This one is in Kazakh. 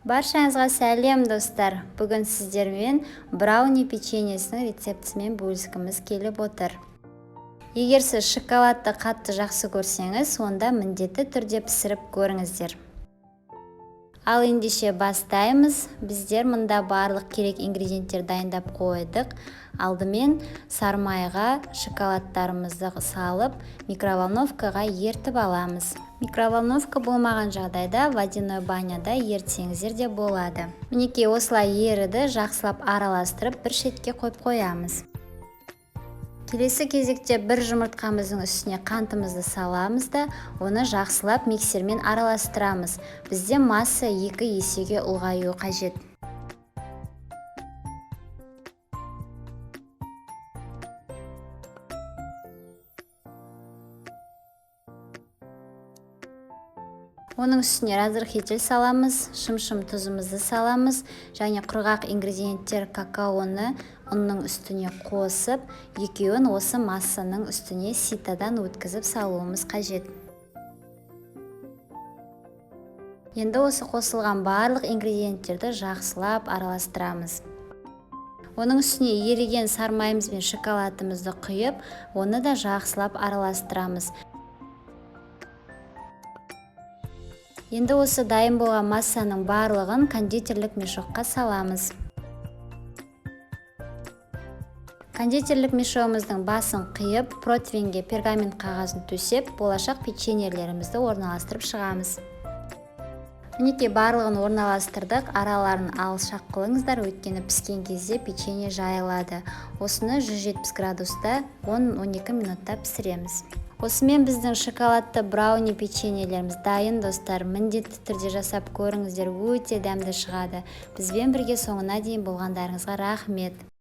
Баршаңызға сәлем достар. Бүгін сіздермен брауни печеньесінің рецептісімен бөліскіміз келіп отыр. Егер сіз шоколадты қатты жақсы көрсеңіз, онда міндетті түрде пісіріп көріңіздер. Ал ендеше бастаймыз. Біздер мұнда барлық керек ингредиенттер дайындап қойдық. Алдымен сармайға шоколадтарымызды салып, микроволновкаға ертіп аламыз. Микроволновка болмаған жағдайда водяной баняда ертсеңіздер де болады. Мінекей осылай еріді, жақсылап араластырып бір шетке қойып қоямыз. Келесі кезекте бір жұмыртқамыздың үстіне қантымызды саламыз да, оны жақсылап миксермен араластырамыз. Бізде масса 2 есеге ұлғаю қажет. Оның үстіне разрыхитель саламыз, шым-шым тұзымызды саламыз, және құрғақ ингредиенттер какаоны ұнның үстіне қосып, екеуін осы массаның үстіне ситадан өткізіп салуымыз қажет. Енді осы қосылған барлық ингредиенттерді жақсылап араластырамыз. Оның үстіне еріген сармайымыз бен шоколадымызды құйып, оны да жақсылап араластырамыз. Енді осы дайын болған массаның барлығын кондитерлік мешокқа саламыз. Кондитерлік мешогымыздың басын қиып, противенге пергамент қағазын төсеп, болашақ печеньелерімізді орналастырып шығамыз. Мінекей барлығын орналастырдық, араларын алшақ қылыңыздар, өйткені піскен кезде печенье жайылады. Осыны 170 градуста 10-12 минутта пісіреміз. Осымен біздің шоколадты брауни печеньелеріміз дайын достар. Міндетті түрде жасап көріңіздер, өте дәмді шығады. Бізбен бірге соңына дейін болғандарыңызға рахмет.